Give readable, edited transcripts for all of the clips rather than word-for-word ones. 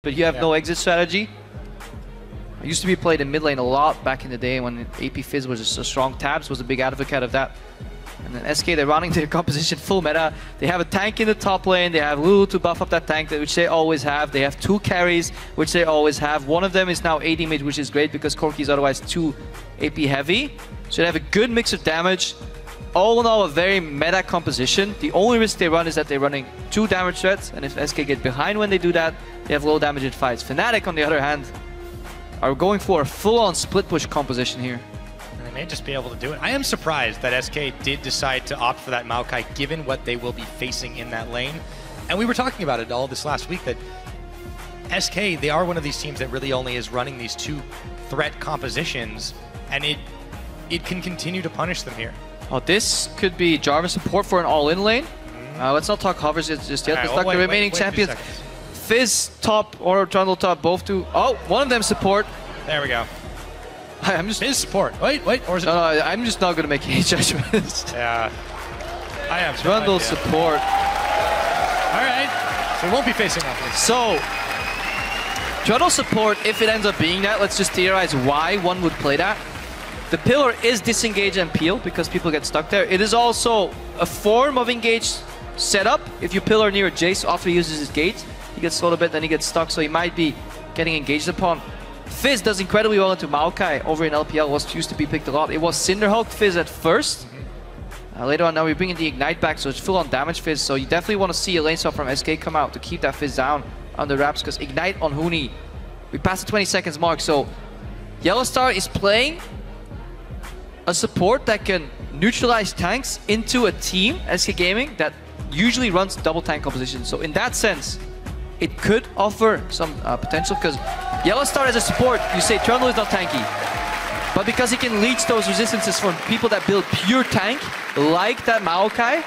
but you have no exit strategy. I used to be played in mid lane a lot back in the day when AP Fizz was a strong. Tabs was a big advocate of that. And then SK, they're running their composition full meta. They have a tank in the top lane. They have Lulu to buff up that tank, which they always have. They have 2 carries, which they always have. One of them is now AD mid, which is great because Corki is otherwise too AP heavy. So they have a good mix of damage. All in all, a very meta composition. The only risk they run is that they're running 2 damage threats, and if SK get behind when they do that, they have low damage in fights. Fnatic, on the other hand, are going for a full-on split push composition here. And they may just be able to do it. I am surprised that SK did decide to opt for that Maokai, given what they will be facing in that lane. And we were talking about it all this last week, that SK, they are one of these teams that really only is running these 2 threat compositions, and it can continue to punish them here. Oh, this could be Jarvan support for an all-in lane. Let's not talk hovers just yet. Let's talk the remaining champions. Fizz top or Trundle top, both do. Oh, one of them support. There we go. I'm just Fizz support. Wait, or is it? No, I'm just not gonna make any judgments. Yeah, I have Trundle support. All right, so we won't be facing off. So Trundle support, if it ends up being that, let's just theorize why one would play that. The pillar is disengage and peel because people get stuck there. It is also a form of engage setup. If you pillar near Jace after he uses his gate, he gets slowed a bit, then he gets stuck, so he might be getting engaged upon. Fizz does incredibly well into Maokai over in LPL, was used to be picked a lot. It was Cinderhulk Fizz at first. Later on now we're bringing the Ignite back, so it's full on damage Fizz, so you definitely want to see a lane swap from SK come out to keep that Fizz down on the wraps, because Ignite on Huni. We passed the 20 seconds mark, so Yellowstar is playing a support that can neutralize tanks into a team, SK Gaming, that usually runs double tank composition. So in that sense, it could offer some potential, because Yellowstar as a support, you say Trundle is not tanky, but because he can leech those resistances from people that build pure tank, like that Maokai,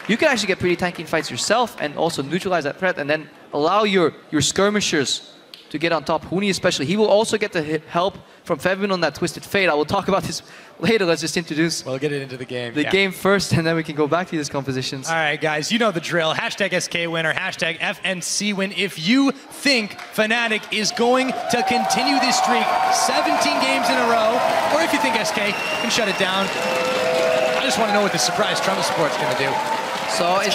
you can actually get pretty tanky in fights yourself and also neutralize that threat and then allow your skirmishers to get on top. Huni especially, he will also get the help from Fevin on that Twisted Fate. I will talk about this later. Let's just introduce we'll get it into the game. The game first, and then we can go back to these compositions. All right, guys, you know the drill. Hashtag SK win or hashtag FNC win. If you think Fnatic is going to continue this streak 17 games in a row, or if you think SK can shut it down, I just want to know what the surprise Trundle support's going to do. So in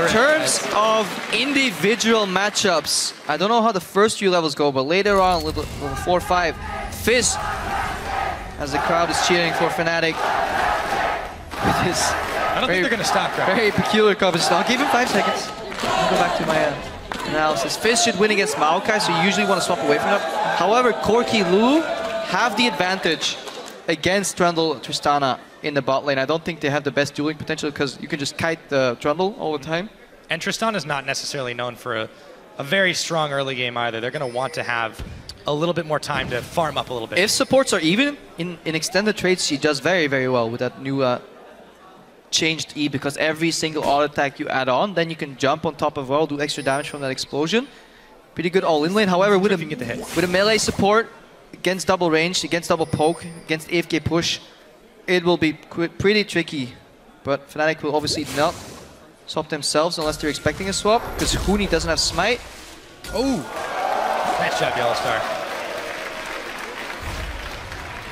terms of individual matchups, I don't know how the first few levels go, but later on, level 4 or 5, Fizz, as the crowd is cheering for Fnatic, with his I don't think they're going to stop, right? Very peculiar composition. I'll give him 5 seconds. I'll go back to my analysis. Fizz should win against Maokai, so you usually want to swap away from that. However, Corki, Lulu have the advantage against Trundle, Tristana in the bot lane. I don't think they have the best dueling potential because you can just kite the Trundle all the time. And Tristana is not necessarily known for a very strong early game either. They're going to want to have a little bit more time to farm up a little bit. If supports are even, in extended trades, she does very, very well with that new changed E, because every single auto attack you add on, then you can jump on top of well, do extra damage from that explosion. Pretty good all-in lane. However, with a melee support, against double range, against double poke, against AFK push, it will be pretty tricky. But Fnatic will obviously not swap themselves unless they're expecting a swap, because Huni doesn't have smite. Oh! Nice job, Yellowstar.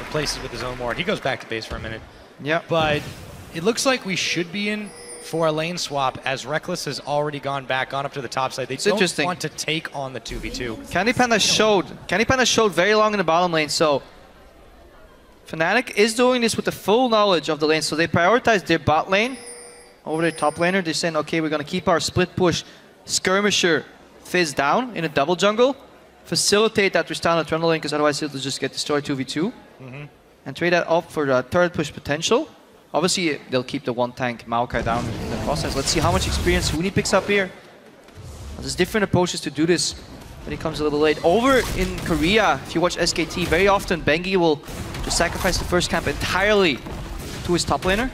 Replaces with his own ward. He goes back to base for a minute. Yeah. But it looks like we should be in for a lane swap, as Reckless has already gone up to the top side. They don't want to take on the 2v2. Candy Panda showed very long in the bottom lane, so Fnatic is doing this with the full knowledge of the lane, so they prioritize their bot lane over their top laner. They're saying, okay, we're going to keep our split push skirmisher Fizz down in a double jungle, facilitate that Tristana Trundle lane, because otherwise it'll just get destroyed 2v2, and trade that up for the third push potential. Obviously, they'll keep the one tank Maokai down in the process. Let's see how much experience Huni picks up here. There's different approaches to do this, but he comes a little late. Over in Korea, if you watch SKT, very often Bengi will just sacrifice the first camp entirely to his top laner.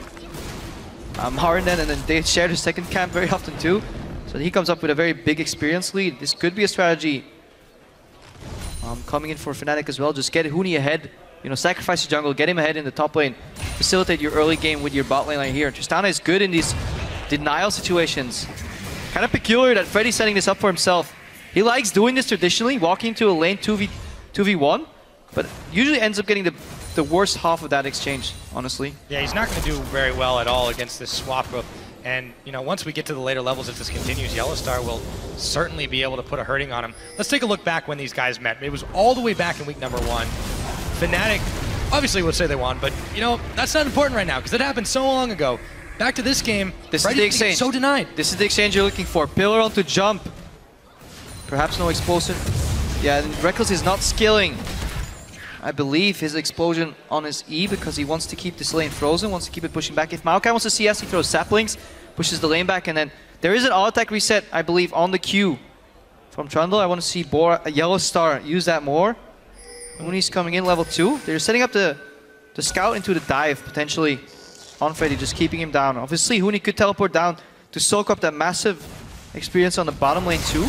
Harden, and then they share the second camp very often too. So he comes up with a very big experience lead. This could be a strategy coming in for Fnatic as well. Just get Huni ahead. You know, sacrifice the jungle, get him ahead in the top lane, facilitate your early game with your bot lane right here. Tristana is good in these denial situations. Kind of peculiar that Freddy's setting this up for himself. He likes doing this traditionally, walking into a lane 2v1, but usually ends up getting the worst half of that exchange, honestly. Yeah, he's not going to do very well at all against this swap. And, you know, once we get to the later levels, if this continues, Yellowstar will certainly be able to put a hurting on him. Let's take a look back when these guys met. It was all the way back in week number 1. Fnatic obviously would say they won, but, you know, that's not important right now because it happened so long ago. Back to this game, this is the exchange. So denied. This is the exchange you're looking for. Pillar onto jump. Perhaps no explosion. Yeah, and Reckless is not skilling. I believe his explosion on his E because he wants to keep this lane frozen, wants to keep it pushing back. If Maokai wants to CS, he throws saplings, pushes the lane back, and then there is an all attack reset, I believe, on the Q from Trundle. I want to see Yellowstar use that more. When he's coming in level 2, they're setting up the scout into the dive, potentially on Freddy, just keeping him down. Obviously, Huni could teleport down to soak up that massive experience on the bottom lane too.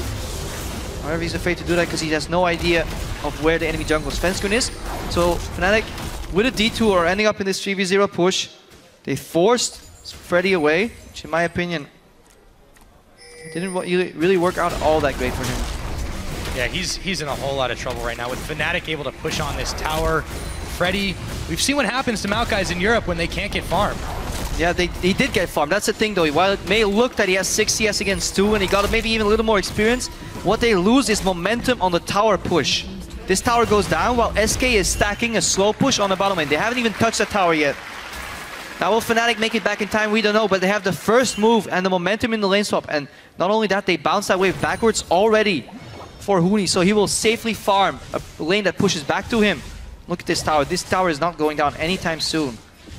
However, he's afraid to do that because he has no idea of where the enemy jungle's fence gun is. So Fnatic, with a detour, ending up in this 3v0 push. They forced Freddy away, which in my opinion, didn't really work out all that great for him. Yeah, he's in a whole lot of trouble right now with Fnatic able to push on this tower. Freddy, we've seen what happens to Maokai's in Europe when they can't get farmed. Yeah, he did get farmed. That's the thing though. While it may look that he has 6 CS against 2 and he got maybe even a little more experience, what they lose is momentum on the tower push. This tower goes down while SK is stacking a slow push on the bottom lane. They haven't even touched the tower yet. Now will Fnatic make it back in time? We don't know, but they have the first move and the momentum in the lane swap. And not only that, they bounce that wave backwards already for Huni, so he will safely farm a lane that pushes back to him. Look at this tower. This tower is not going down anytime soon.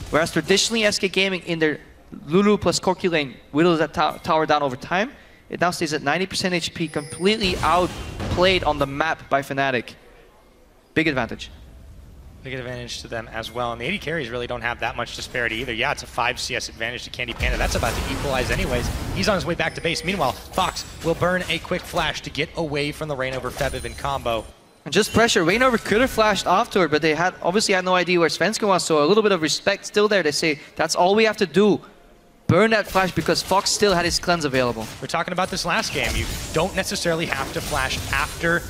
Whereas traditionally SK Gaming in their Lulu plus Corki lane whittles that tower down over time. It now stays at 90% HP, completely outplayed on the map by Fnatic. Big advantage. Big advantage to them as well. And the AD carries really don't have that much disparity either. Yeah, it's a 5 CS advantage to Candy Panda. That's about to equalize anyways. He's on his way back to base. Meanwhile, Fox will burn a quick flash to get away from the Reignover Febiven combo. And just pressure. Reignover could have flashed afterward, but they obviously had no idea where Svenska was, so a little bit of respect still there. They say, that's all we have to do. Burn that flash because Fox still had his cleanse available. We're talking about this last game. You don't necessarily have to flash after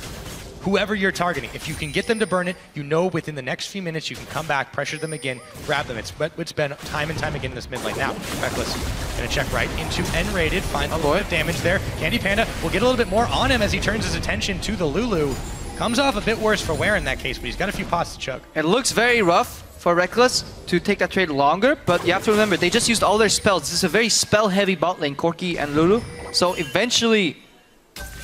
whoever you're targeting. If you can get them to burn it, you know within the next few minutes you can come back, pressure them again, grab them. It's been time and time again in this mid lane. Now, Reckless gonna check right into N-rated, find a little bit of damage there. Candy Panda will get a little bit more on him as he turns his attention to the Lulu. Comes off a bit worse for Wear in that case, but he's got a few pots to chug. It looks very rough for Reckless to take that trade longer, but you have to remember, they just used all their spells. This is a very spell-heavy bot lane, Corki and Lulu. So eventually,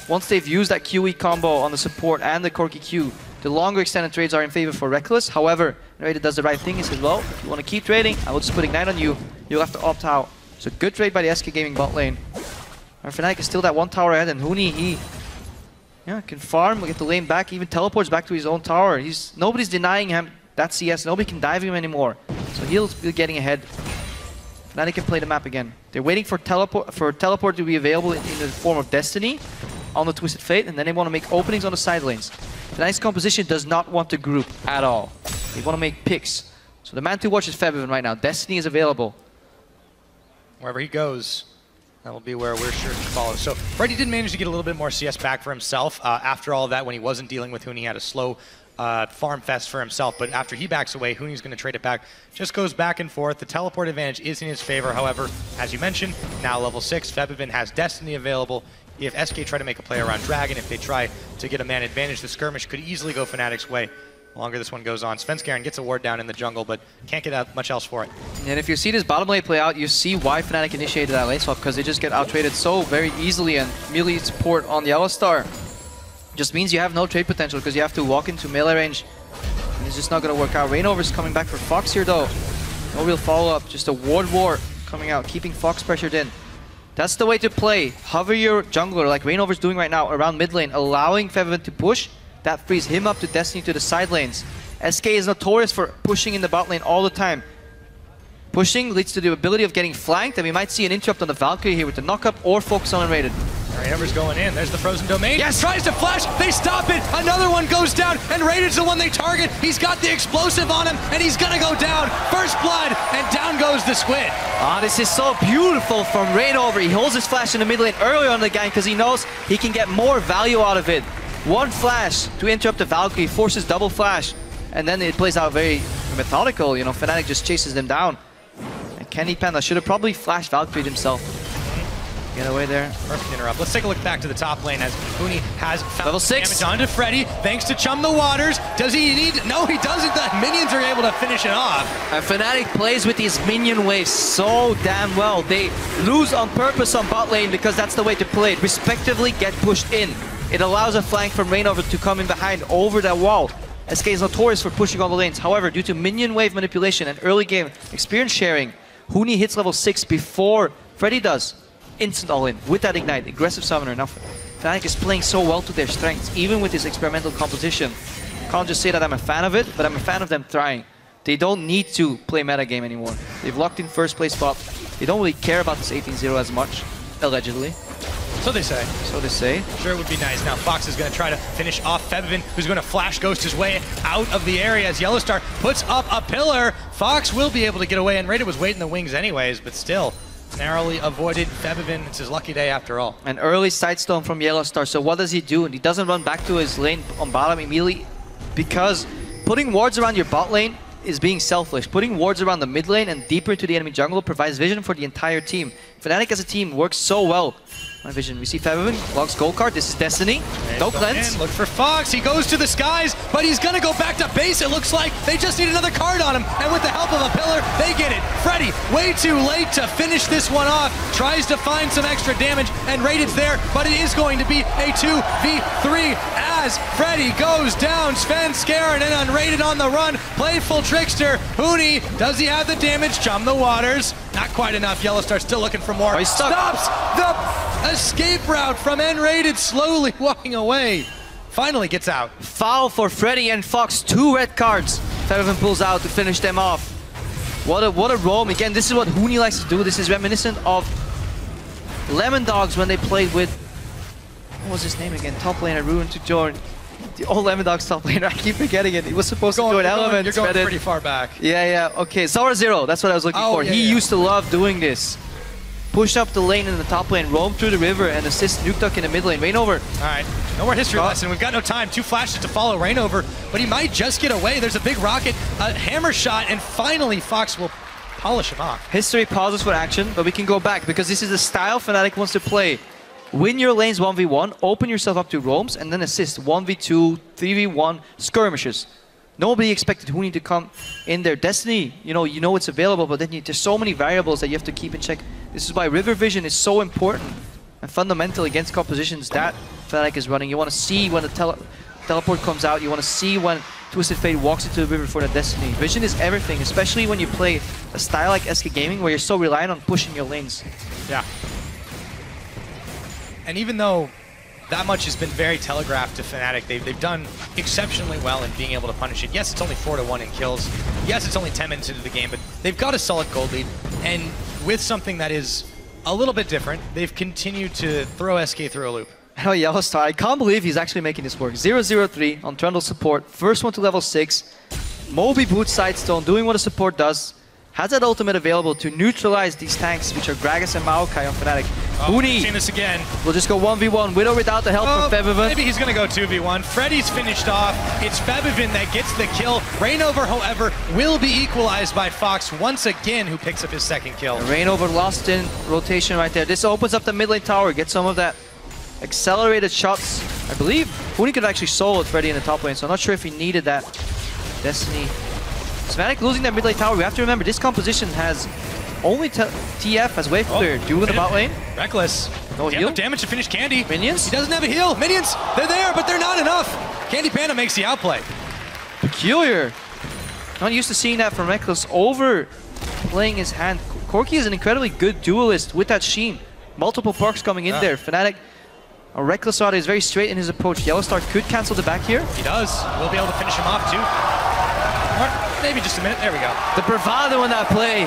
once they've used that QE combo on the support and the Corki Q, the longer extended trades are in favor for Reckless. However, Narrated does the right thing. He says, well, if you want to keep trading, I will just put Ignite on you. You'll have to opt out. So good trade by the SK Gaming bot lane. Our Fnatic is still that one tower ahead, and Huni, he can farm, get the lane back, even teleports back to his own tower. Nobody's denying him that CS. Nobody can dive him anymore. So he'll be getting ahead. Fnatic can play the map again. They're waiting for teleport to be available in the form of Destiny on the Twisted Fate, and then they want to make openings on the side lanes. Fnatic's composition does not want to group at all. They want to make picks. So the man to watch is Febiven right now. Destiny is available. Wherever he goes, that will be where we're sure to follow. So Freddy did manage to get a little bit more CS back for himself. After all of that, when he wasn't dealing with Huni, he had a slow farm fest for himself. But after he backs away, Huni's going to trade it back. Just goes back and forth. The teleport advantage is in his favor. However, as you mentioned, now level 6, Febiven has Destiny available. If SK try to make a play around Dragon, if they try to get a man advantage, the skirmish could easily go Fnatic's way. The longer this one goes on. Svenskeren gets a ward down in the jungle, but can't get out much else for it. And if you see this bottom lane play out, you see why Fnatic initiated that lane swap, because they just get out-traded so very easily, and melee support on the Yellowstar just means you have no trade potential because you have to walk into melee range. And it's just not going to work out. Reignover's coming back for Fox here though. No real follow-up, just a ward war coming out, keeping Fox pressured in. That's the way to play. Hover your jungler like Reignover's doing right now around mid lane, allowing Febiven to push. That frees him up to Destiny to the side lanes. SK is notorious for pushing in the bot lane all the time. Pushing leads to the ability of getting flanked, and we might see an interrupt on the Valkyrie here with the knock-up or focus on Unrated. Rainover's going in. There's the frozen domain. Yes! Tries to flash. They stop it. Another one goes down, and Raided's the one they target. He's got the explosive on him, and he's gonna go down. First blood, and down goes the Squid. Ah, this is so beautiful from Rainover. He holds his flash in the mid lane earlier on the game because he knows he can get more value out of it. One flash to interrupt the Valkyrie, forces double flash, and then it plays out very methodical. You know, Fnatic just chases them down. And Kenny Panda should have probably flashed Valkyrie himself. Get away there. Perfect interrupt. Let's take a look back to the top lane as Huni has found Level 6. damage onto Freddy, thanks to Chum the Waters. Does he need... No, he doesn't. The minions are able to finish it off. And Fnatic plays with these minion waves so damn well. They lose on purpose on bot lane because that's the way to play it. Respectively, get pushed in. It allows a flank from Rainover to come in behind over that wall. SK is notorious for pushing all the lanes. However, due to minion wave manipulation and early game experience sharing, Huni hits level 6 before Freddy does. Instant all-in with that ignite, aggressive summoner. Now, Fnatic is playing so well to their strengths, even with this experimental composition. Can't just say that I'm a fan of it, but I'm a fan of them trying. They don't need to play metagame anymore. They've locked in first place spot. They don't really care about this 18-0 as much, allegedly. So they say. So they say. Sure, it would be nice. Now Fox is going to try to finish off Febvin, who's going to flash ghost his way out of the area as Yellowstar puts up a pillar. Fox will be able to get away, and Raided was waiting in the wings anyways, but still narrowly avoided Febvin. It's his lucky day after all. An early sidestone from Yellowstar. So what does he do? He doesn't run back to his lane on bottom immediately because putting wards around your bot lane is being selfish. Putting wards around the mid lane and deeper into the enemy jungle provides vision for the entire team. Fnatic as a team works so well on vision. We see Febvin, logs gold card. This is Destiny. No cleanse. Look for Fox. He goes to the skies, but he's going to go back to base. It looks like they just need another card on him. And with the help of a pillar, they get it. Freddy, way too late to finish this one off. Tries to find some extra damage, and Raided's there, but it is going to be a 2v3 as Freddy goes down. Sven Skaren and Unrated on the run. Playful Trickster. Huni, does he have the damage? Chum the Waters. Not quite enough. Yellowstar still looking for more. Oh, he's stuck. Stops the escape route from Unrated, slowly walking away. Finally gets out. Foul for Freddy and Fox. 2 red cards. Febvin pulls out to finish them off. What a roam. Again, this is what Huni likes to do. This is reminiscent of Lemon Dogs when they played with... What was his name again? Top laner, ruined to join. The old Lemon Dogs top laner. I keep forgetting it. He was supposed to join Elements. You're going pretty far back. Yeah. Okay, Zora Zero. That's what I was looking for. Yeah, he used to love doing this. Push up the lane in the top lane, roam through the river, and assist Nukeduck in the mid lane. Rainover. All right, no more history lesson. We've got no time. 2 flashes to follow Rainover, but he might just get away. There's a big rocket, a hammer shot, and finally Fox will polish him off. History pauses for action, but we can go back because this is the style Fnatic wants to play. Win your lanes 1v1, open yourself up to roams, and then assist 1v2, 3v1 skirmishes. Nobody expected Huni to come in there. Destiny, you know it's available, but then there's so many variables that you have to keep in check. This is why river vision is so important and fundamental against compositions that Fnatic is running. You want to see when the teleport comes out. You want to see when Twisted Fate walks into the river for the Destiny. Vision is everything, especially when you play a style like SK Gaming where you're so reliant on pushing your lanes. Yeah. And even though that much has been very telegraphed to Fnatic, they've done exceptionally well in being able to punish it. Yes, it's only 4-1 in kills. Yes, it's only 10 minutes into the game, but they've got a solid gold lead. And with something that is a little bit different, they've continued to throw SK through a loop. Oh, Yellowstar, I can't believe he's actually making this work. 0-0-3 on Trundle support, first one to level 6. Moby boots Sidestone, doing what a support does. Has that ultimate available to neutralize these tanks, which are Gragas and Maokai on Fnatic. Huni seen this again. Will just go 1v1 with or without the help from Febvin. Maybe he's going to go 2v1. Freddy's finished off. It's Febvin that gets the kill. Rainover, however, will be equalized by Fox once again, who picks up his second kill. Rainover lost in rotation right there. This opens up the mid lane tower, get some of that accelerated shots. I believe Huni could actually solo with Freddy in the top lane, so I'm not sure if he needed that. Destiny. Fnatic losing that mid lane tower. We have to remember this composition has only TF as wave clear. Duel in the bot lane. Reckless. No heal. Damage to finish Candy. Minions? He doesn't have a heal. Minions, they're there, but they're not enough. Candy Panda makes the outplay. Peculiar. Not used to seeing that from Reckless over playing his hand. Corki is an incredibly good duelist with that Sheen. Multiple perks coming in there. Fnatic, a Reckless Rod is very straight in his approach. Yellowstar could cancel the back here. He does. We'll be able to finish him off too. Or maybe just a minute. There we go. The bravado in that play.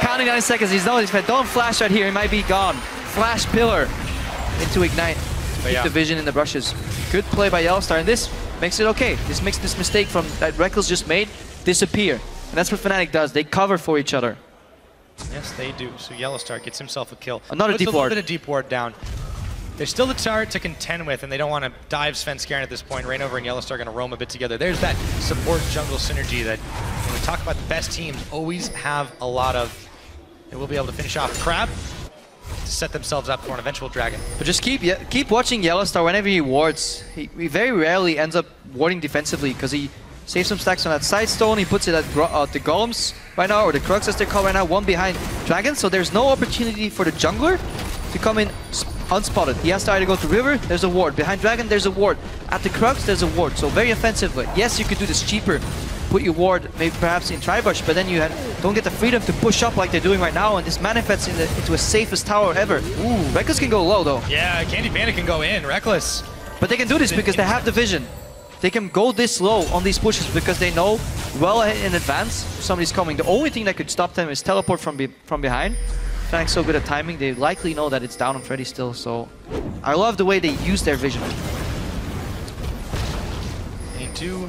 Counting 9 seconds. He's known he's don't flash right here. He might be gone. Flash pillar. into Ignite. Keep the vision in the brushes. Good play by Yellowstar, and this makes it okay. This makes this mistake from that Reckless just made disappear. And that's what Fnatic does. They cover for each other. Yes, they do. So Yellowstar gets himself a kill. Another deep ward. A little bit of deep ward down. There's still the turret to contend with, and they don't want to dive Svenskeren at this point. Rainover and Yellowstar are going to roam a bit together. There's that support jungle synergy that when we talk about the best teams always have a lot of. They will be able to finish off Crab to set themselves up for an eventual dragon. But just keep watching Yellowstar whenever he wards. He very rarely ends up warding defensively because he saves some stacks on that side stone. He puts it at the golems right now, or the Crux as they're called right now, one behind Dragon. So there's no opportunity for the jungler to come in unspotted. He has to either go to River, there's a ward. Behind Dragon, there's a ward. At the Crux, there's a ward. So very offensive. But yes, you could do this cheaper. Put your ward maybe perhaps in Tribush, but then you don't get the freedom to push up like they're doing right now, and this manifests into a safest tower ever. Ooh, Reckless can go low though. Yeah, Candy Panda can go in, Reckless. But they can do this because they have the vision. They can go this low on these pushes because they know well in advance somebody's coming. The only thing that could stop them is teleport from behind. Fnatic's so good at timing, they likely know that it's down on Freddy still, so I love the way they use their vision. They do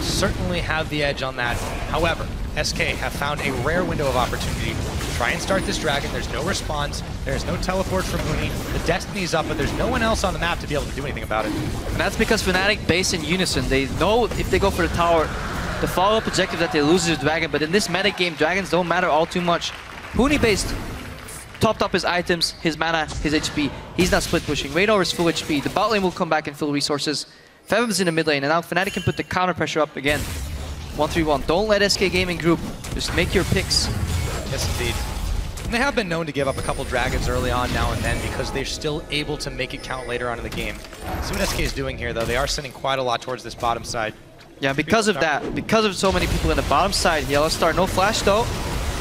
certainly have the edge on that. However, SK have found a rare window of opportunity to try and start this dragon. There's no response, there's no teleport from Huni, the Destiny's up, but there's no one else on the map to be able to do anything about it. And that's because Fnatic base in unison. They know if they go for the tower, the follow-up objective that they lose is the dragon, but in this meta game, dragons don't matter all too much. Huni based topped up his items, his mana, his HP. He's not split pushing. Rainover's full HP. The bot lane will come back and fill resources. Febim's in the mid lane, and now Fnatic can put the counter pressure up again. 1-3-1. Don't let SK Gaming group. Just make your picks. Yes, indeed. And they have been known to give up a couple dragons early on now and then because they're still able to make it count later on in the game. See what SK is doing here, though. They are sending quite a lot towards this bottom side. Yeah, because of that, because of so many people in the bottom side, Yellowstar, no flash though.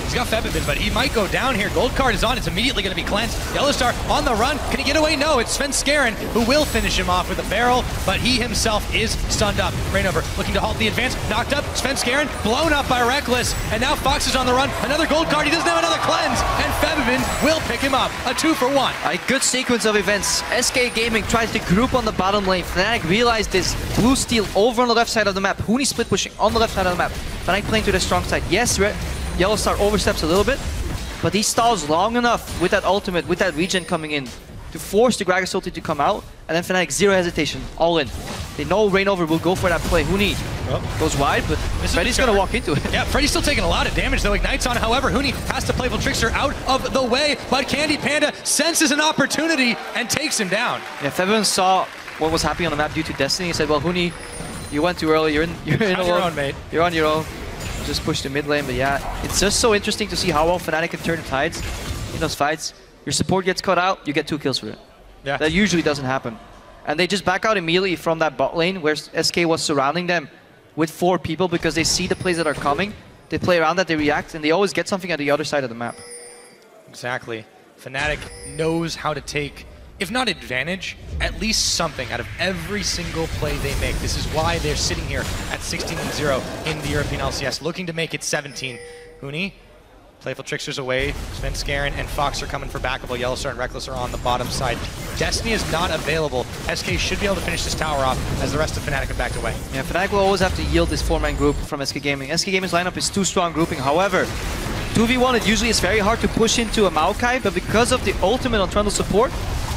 He's got Febim, but he might go down here. Gold card is on. It's immediately going to be cleansed. Yellowstar on the run. Can he get away? No, it's Svenskeren who will finish him off with a barrel, but he himself is stunned up. Rainover looking to halt the advance. Knocked up. Svenskeren blown up by Reckless, and now Fox is on the run. Another gold card. He doesn't have another cleanse, and Febim will pick him up. A 2-for-1. A good sequence of events. SK Gaming tries to group on the bottom lane. Fnatic realized this. Blue steal over on the left side of the map. Huni split pushing on the left side of the map. Fnatic playing to the strong side. Yes, Yellowstar oversteps a little bit, but he stalls long enough with that ultimate, with that regen coming in, to force the Gragas ulti to come out, and then Fnatic zero hesitation, all in. They know Rainover will go for that play. Huni goes wide, but Freddy's gonna walk into it. Yeah, Freddy's still taking a lot of damage though. Ignites on, however, Huni has to playful Trickster out of the way, but Candy Panda senses an opportunity and takes him down. Yeah, Febim saw what was happening on the map due to Destiny. He said, well, Huni, you went too early, you're on your own, mate. You're on your own. Just push the mid lane, but yeah, it's just so interesting to see how well Fnatic can turn the tides in those fights. Your support gets cut out, you get 2 kills for it. Yeah. That usually doesn't happen. And they just back out immediately from that bot lane where SK was surrounding them with 4 people because they see the plays that are coming. They play around that, they react, and they always get something at the other side of the map. Exactly. Fnatic knows how to take, if not advantage, at least something out of every single play they make. This is why they're sitting here at 16-0 in the European LCS, looking to make it 17. Huni, playful Trickster's away. Svenskeren and Fox are coming for backup while Yellowstar and Reckless are on the bottom side. Destiny is not available. SK should be able to finish this tower off as the rest of Fnatic have backed away. Yeah, Fnatic will always have to yield this 4-man group from SK Gaming. SK Gaming's lineup is too strong grouping. However, 2v1, it usually is very hard to push into a Maokai, but because of the ultimate on Trundle support,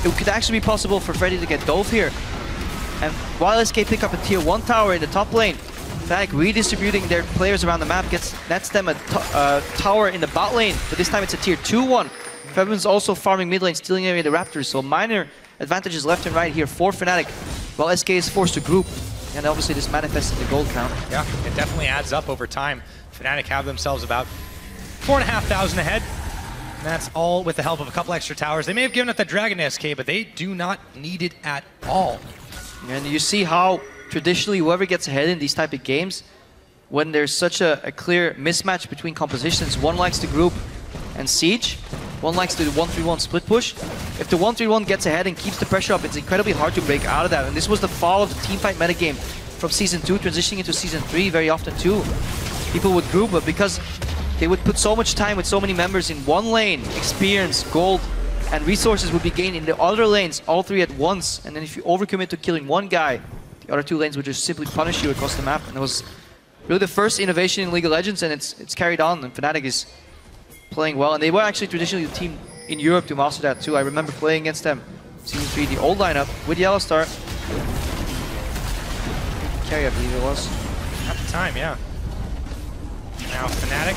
it could actually be possible for Freddy to get dove here. And while SK pick up a tier 1 tower in the top lane, Fnatic redistributing their players around the map nets them a tower in the bot lane, but this time it's a tier 2 one. Febim's also farming mid lane, stealing away the Raptors, so minor advantages left and right here for Fnatic, while SK is forced to group. And obviously this manifests in the gold count. Yeah, it definitely adds up over time. Fnatic have themselves about 4,500 ahead. And that's all with the help of a couple extra towers. They may have given up that Dragon to SK, but they do not need it at all. And you see how traditionally whoever gets ahead in these type of games, when there's such a clear mismatch between compositions, one likes to group and siege, one likes to do 1-3-1 split push. If the 1-3-1 gets ahead and keeps the pressure up, it's incredibly hard to break out of that. And this was the fall of the teamfight metagame from Season 2, transitioning into Season 3 very often too. People would group, but because they would put so much time with so many members in one lane, experience, gold, and resources would be gained in the other lanes, all three at once. And then if you overcommit to killing one guy, the other two lanes would just simply punish you across the map. And it was really the first innovation in League of Legends, and it's carried on. And Fnatic is playing well, and they were actually traditionally the team in Europe to master that too. I remember playing against them Season 3, the old lineup with Yellow Star. Carry, I believe it was. At the time, yeah. Now Fnatic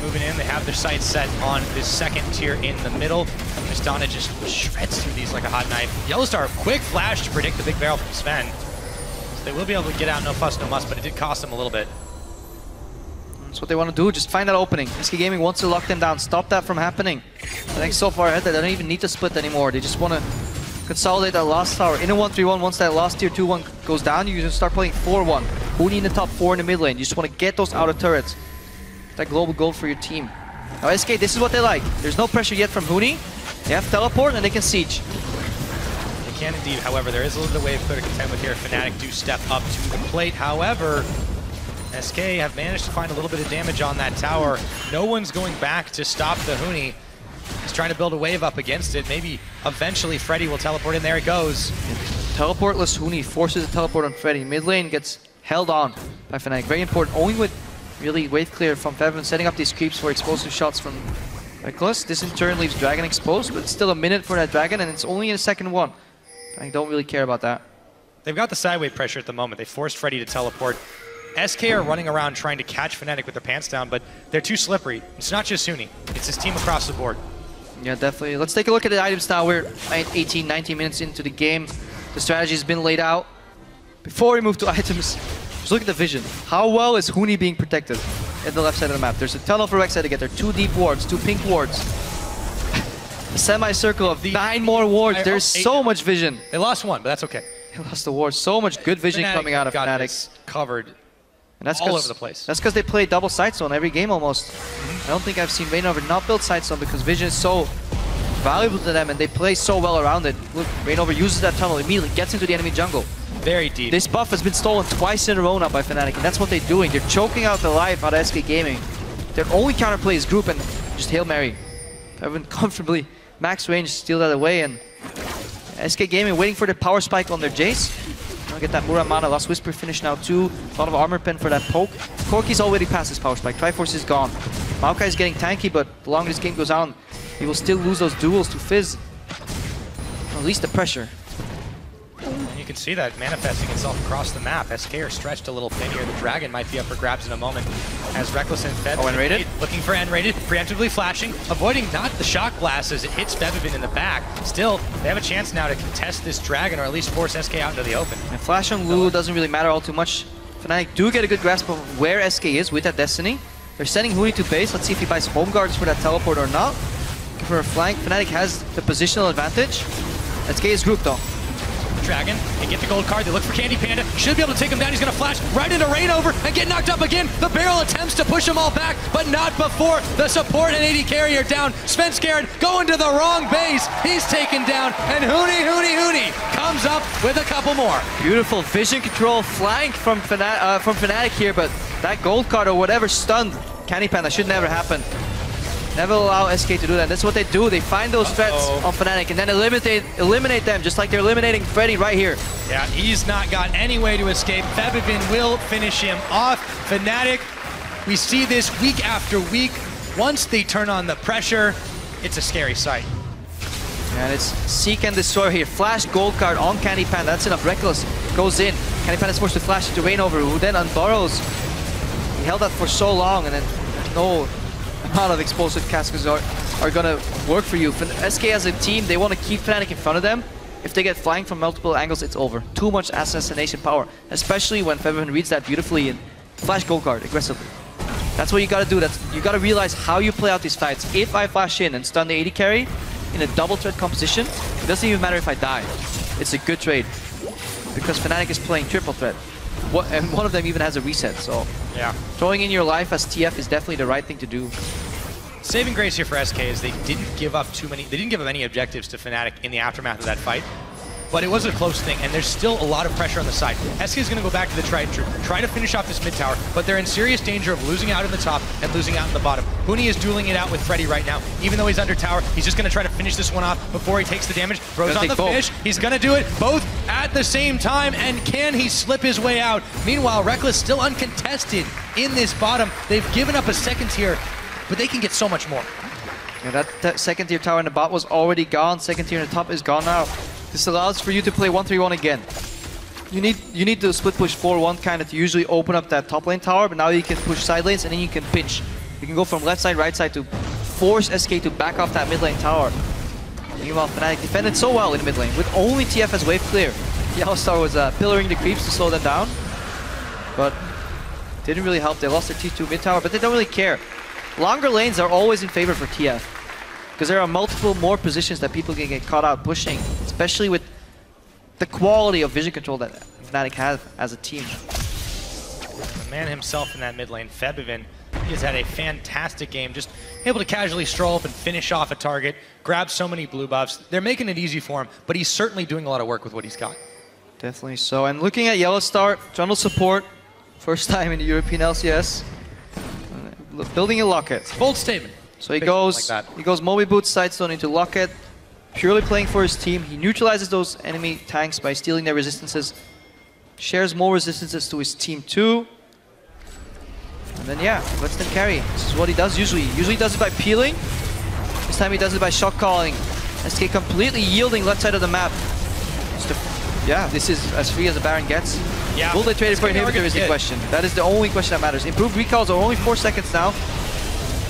moving in. They have their sights set on this second tier in the middle. Tristana just shreds through these like a hot knife. Yellow Star, quick flash to predict the big barrel from Sven. So they will be able to get out, no fuss, no muss, but it did cost them a little bit. That's what they want to do, just find that opening. SK Gaming wants to lock them down, stop that from happening. I think so far ahead that they don't even need to split anymore. They just want to consolidate that last tower. In a 1-3-1, once that last tier 2-1 goes down, you just start playing 4-1. Huni in the top 4 in the mid lane. You just want to get those outer turrets. That global goal for your team. Now SK, this is what they like. There's no pressure yet from Huni. They have teleport and they can siege. They can indeed, however, there is a little bit of wave clear to contend with here. Fnatic do step up to the plate, however, SK have managed to find a little bit of damage on that tower. No one's going back to stop the Huni. He's trying to build a wave up against it. Maybe eventually Freddy will teleport in. There it goes. Teleportless Huni forces a teleport on Freddy. Mid lane gets held on by Fnatic. Very important. Only with really wave clear from Fevin, setting up these creeps for explosive shots from Reckless. This in turn leaves Dragon exposed, but it's still a minute for that Dragon, and it's only in a second one. I don't really care about that. They've got the sideway pressure at the moment. They forced Freddy to teleport. SK are running around trying to catch Fnatic with their pants down, but they're too slippery. It's not just Huni. It's his team across the board. Yeah, definitely. Let's take a look at the items now. We're 18, 19 minutes into the game. The strategy has been laid out. Before we move to items, just look at the vision. How well is Huni being protected at the left side of the map? There's a tunnel for Rek'Sai to get there. 2 deep wards, 2 pink wards. A semicircle of 9 more wards. There's so much vision. They lost one, but that's okay. They lost the ward. So much good vision coming out of Fnatic. Covered. And that's all over the place. That's because they play double sight zone every game almost. I don't think I've seen Reignover not build sight zone because vision is so valuable to them and they play so well around it. Look, Reignover uses that tunnel immediately, gets into the enemy jungle. Very deep. This buff has been stolen twice in a row now by Fnatic, and that's what they're doing. They're choking out the life out of SK Gaming. Their only counterplay is group and just Hail Mary. Evan comfortably max range, steal that away, and SK Gaming waiting for the power spike on their Jace. I'll get that Muramana, Last Whisper finish now too. A lot of armor pen for that poke. Corki's already past his power spike. Triforce is gone. Maokai is getting tanky, but the longer this game goes on, he will still lose those duels to Fizz. Or at least the pressure. And you can see that manifesting itself across the map. SK are stretched a little thin here. The Dragon might be up for grabs in a moment. As Reckless and Fed N-rated. Looking for N-rated, preemptively flashing, avoiding not the shock blast as it hits Fevin in the back. Still, they have a chance now to contest this Dragon or at least force SK out into the open. And flash on Lulu doesn't really matter all too much. Fnatic do get a good grasp of where SK is with that Destiny. They're sending Huni to base. Let's see if he buys home guards for that teleport or not. For a flank, Fnatic has the positional advantage. SK is grouped though. Dragon, they get the gold card, they look for Candy Panda, should be able to take him down, he's gonna flash right into Reignover and get knocked up again. The barrel attempts to push them all back, but not before the support and AD carry are down. Sven scared, going to the wrong base, he's taken down, and Huni comes up with a couple more. Beautiful vision control flank from Fnatic here, but that gold card or whatever stunned Candy Panda should never happen. Never allow SK to do that. That's what they do. They find those threats on Fnatic and then eliminate them, just like they're eliminating Freddy right here. Yeah, he's not got any way to escape. Fevin will finish him off. Fnatic, we see this week after week. Once they turn on the pressure, it's a scary sight. And it's Seek and Destroy here. Flash gold card on Candy Panda. That's enough. Reckless goes in. Candy Panda is forced to flash into Reignover, who then unburrows. He held that for so long, and then no amount of explosive caskers are gonna work for you. For SK as a team, they want to keep Fnatic in front of them. If they get flying from multiple angles, it's over. Too much assassination power, especially when Fevin reads that beautifully and flash gold card aggressively. That's what you gotta do. You gotta realize how you play out these fights. If I flash in and stun the AD carry in a double threat composition, it doesn't even matter if I die. It's a good trade because Fnatic is playing triple threat. And one of them even has a reset, so yeah, throwing in your life as TF is definitely the right thing to do. Saving grace here for SK is they didn't give up any objectives to Fnatic in the aftermath of that fight. but it was a close thing, and there's still a lot of pressure on the side. SK is going to go back to the tried and true, try to finish off this mid tower, but they're in serious danger of losing out in the top and losing out in the bottom. Huni is dueling it out with Freddy right now. Even though he's under tower, he's just going to try to finish this one off before he takes the damage. Throws on the fish. He's going to do it both at the same time, and can he slip his way out? Meanwhile, Reckless still uncontested in this bottom. They've given up a second tier, but they can get so much more. Yeah, that second tier tower in the bot was already gone. Second tier in the top is gone now. This allows for you to play 1-3-1 again. You need to split push 4-1 kind of to usually open up that top lane tower, but now you can push side lanes and then you can pinch. You can go from left side, right side to force SK to back off that mid lane tower. Meanwhile, Fnatic defended so well in the mid lane with only TF as wave clear. Yellowstar was pillaring the creeps to slow them down, but didn't really help. They lost their T2 mid tower, but they don't really care. Longer lanes are always in favor for TF because there are multiple more positions that people can get caught out pushing, especially with the quality of vision control that Fnatic has as a team. The man himself in that mid lane, Febivin, he has had a fantastic game, just able to casually stroll up and finish off a target, grab so many blue buffs. They're making it easy for him, but he's certainly doing a lot of work with what he's got. Definitely so. And looking at Yellowstar, jungle support, first time in the European LCS, building a Locket. Bold statement. So he goes Moby Boots, Sidestone into Locket, purely playing for his team. He neutralizes those enemy tanks by stealing their resistances, shares more resistances to his team too. And then yeah, lets them carry. This is what he does usually. Usually does it by peeling. This time he does it by shock calling. SK completely yielding left side of the map. Yeah, this is as free as a Baron gets. Yeah, will they trade it for inhibitor is the question. That is the only question that matters. Improved recalls are only 4 seconds now.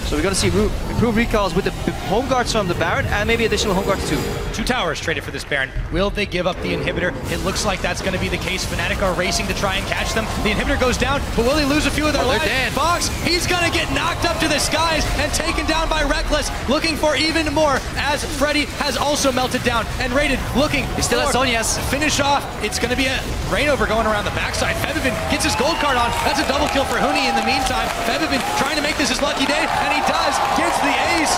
So we're going to see improved recalls with the home guards from the Baron and maybe additional home guards too. 2 towers traded for this Baron. Will they give up the inhibitor? It looks like that's going to be the case. Fnatic are racing to try and catch them. The inhibitor goes down, but will they lose a few of their lives? Fox, he's going to get knocked up to the skies and taken down by Reckless, looking for even more as Freddy has also melted down and Rated looking. He still has Zhonya's. Finish off. It's going to be a Rainover going around the backside. Febivin gets his gold card on. That's a double kill for Huni in the meantime. Febivin trying to make this his lucky day, and he does. Gets the ace.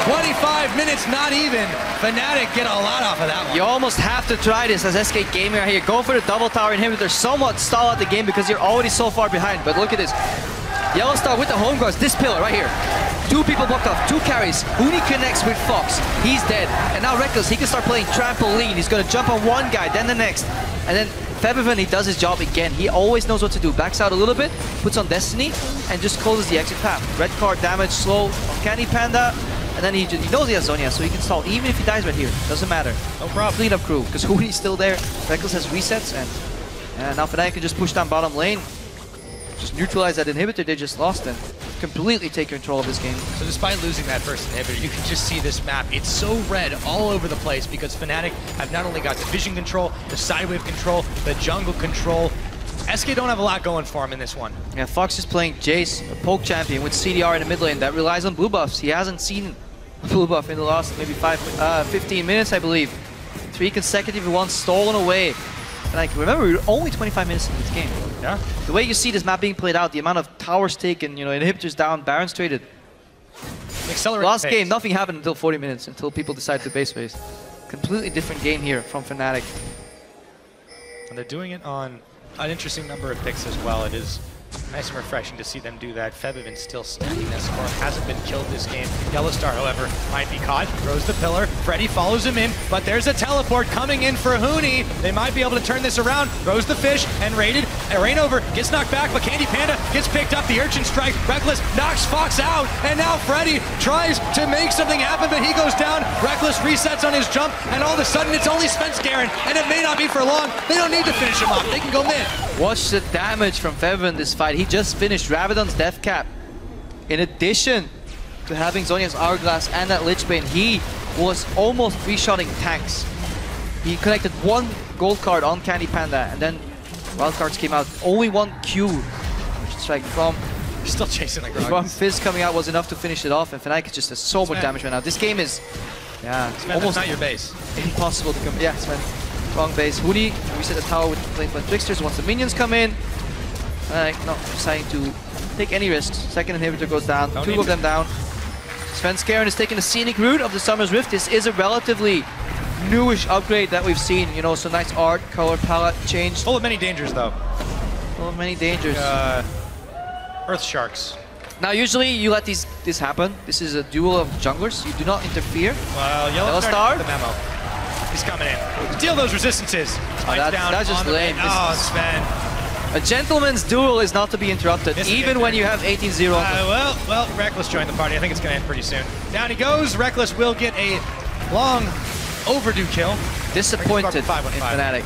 25 minutes, not even. Fnatic get a lot off of that one. You almost have to try this as SK Gaming right here. Go for the double tower inhibitor. Somewhat stall out the game because you're already so far behind. But look at this. Yellowstar with the home guards. This pillar right here. 2 people blocked off. 2 carries. Huni connects with Fox. He's dead. And now Reckless, he can start playing trampoline. He's going to jump on one guy, then the next. And then Febivin, he does his job again. He always knows what to do. Backs out a little bit, puts on Destiny, and just closes the exit path. Red card damage, slow on Candy Panda, and then he knows he has Zhonya, so he can stall even if he dies right here. Doesn't matter. No problem. Clean up crew, because Huni's still there. Reckless has resets, and now Fnatic can just push down bottom lane. Just neutralize that inhibitor they just lost and completely take control of this game. So despite losing that first inhibitor, you can just see this map. It's so red all over the place because Fnatic have not only got the vision control, the sidewave control, the jungle control. SK don't have a lot going for him in this one. Yeah, Fox is playing Jace, a poke champion with CDR in the mid lane that relies on blue buffs. He hasn't seen a blue buff in the last maybe 15 minutes, I believe. 3 consecutive ones stolen away. And like, remember, we were only 25 minutes into this game. Yeah. The way you see this map being played out, the amount of towers taken, you know, inhibitors down, Barons traded. Last game, nothing happened until 40 minutes, until people decided to base phase. Completely different game here from Fnatic. And they're doing it on an interesting number of picks as well. It is nice and refreshing to see them do that. Febivin still stacking that score, hasn't been killed this game. Yellowstar, however, might be caught. Throws the pillar. Freddy follows him in, but there's a teleport coming in for Huni. They might be able to turn this around. Throws the fish and Rated. Rainover gets knocked back, but Candy Panda gets picked up. The Urchin strike. Reckless knocks Fox out, and now Freddy tries to make something happen, but he goes down. Reckless resets on his jump, and all of a sudden it's only Spence Garen, and it may not be for long. They don't need to finish him off. They can go mid. Watch the damage from Febivin this fight. He just finished Rabadon's death cap. In addition to having Zhonya's Hourglass and that Lichbane, he was almost free-shotting tanks. He collected 1 gold card on Candy Panda, and then wild cards came out. Only 1 Q, which is like from still chasing like from Fizz coming out was enough to finish it off, and Fnatic just has so much damage right now. This game is almost not your base. Impossible to come. Yeah, Sven. Wrong base. Huni reset the tower with Flame Tricksters once the minions come in. Not deciding to take any risks. Second inhibitor goes down. 2 of them down. Sven Skaren is taking the scenic route of the Summer's Rift. This is a relatively newish upgrade that we've seen. You know, so nice art, color palette change. Full of many dangers, though. Full of many dangers. Earth Sharks. Now, usually you let this happen. This is a duel of junglers. You do not interfere. Well, Yellow Star, the memo. He's coming in. Deal those resistances. That's just lame. Oh, Sven. A gentleman's duel is not to be interrupted, even when you have 18-0. Well, Reckless joined the party. I think it's going to end pretty soon. Down he goes. Reckless will get a long overdue kill. Disappointed in Fnatic.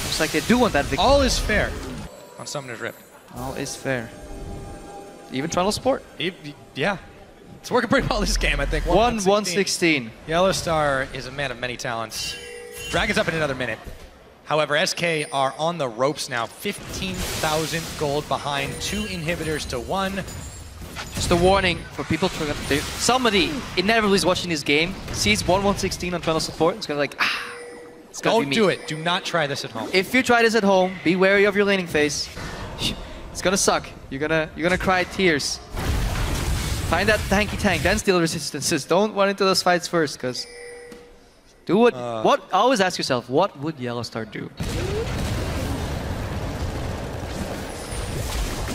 Looks like they do want that victory. All is fair on Summoner's Rift. All is fair. Even Toronto Sport. Yeah. It's working pretty well this game, I think. 1-1-16. Yellow Star is a man of many talents. Dragon's up in another minute. However, SK are on the ropes now. 15,000 gold behind, 2 inhibitors to 1. Just a warning for people to somebody inevitably is watching this game, sees 1-1-16 on Toronto Support, it's gonna be like, it's gonna be me. Don't do it. Do not try this at home. If you try this at home, be wary of your laning phase. It's gonna suck. You're gonna cry tears. Find that tanky tank, then steal resistances. Don't run into those fights first, because do what always ask yourself, what would Yellow Star do?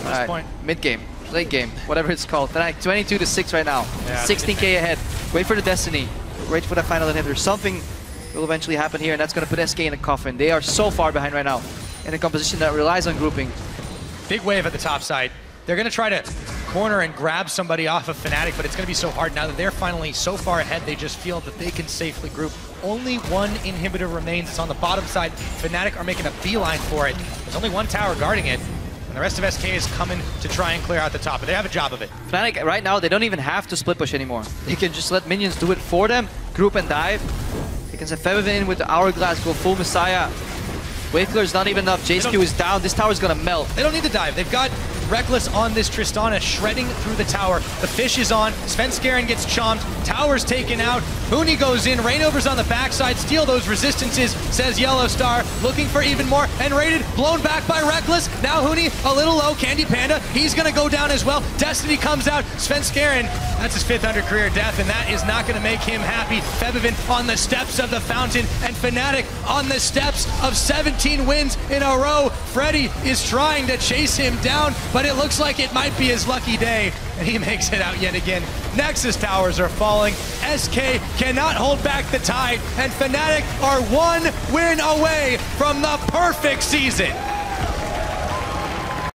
Alright, mid game, late game, whatever it's called. Fnatic 22-6 right now. Yeah, 16k ahead. Wait for the Destiny. Wait for the final inhibitor. Something will eventually happen here, and that's gonna put SK in a coffin. They are so far behind right now in a composition that relies on grouping. Big wave at the top side. They're going to try to corner and grab somebody off of Fnatic, but it's going to be so hard now that they're finally so far ahead, they just feel that they can safely group. Only 1 inhibitor remains. It's on the bottom side. Fnatic are making a beeline for it. There's only 1 tower guarding it, and the rest of SK is coming to try and clear out the top, but they have a job of it. Fnatic, right now, they don't even have to split push anymore. They can just let minions do it for them, group and dive. They can send Febiven in with the Hourglass, go full Messiah. Wave clear is not even enough. JSQ is down. This tower is gonna melt. They don't need to dive. They've got Reckless on this Tristana, shredding through the tower. The fish is on. Svenskeren gets chomped. Tower's taken out. Huni goes in. Rainover's on the backside. Steal those resistances, says Yellow Star. Looking for even more. And raided. Blown back by Reckless. Now Huni a little low. Candy Panda, he's going to go down as well. Destiny comes out. Svenskeren, that's his 5th under career death, and that is not going to make him happy. Febiven on the steps of the fountain, and Fnatic on the steps of 17 wins in a row. Freddy is trying to chase him down, but it looks like it might be his lucky day, and he makes it out yet again. Nexus towers are falling. SK cannot hold back the tide, and Fnatic are 1 win away from the perfect season.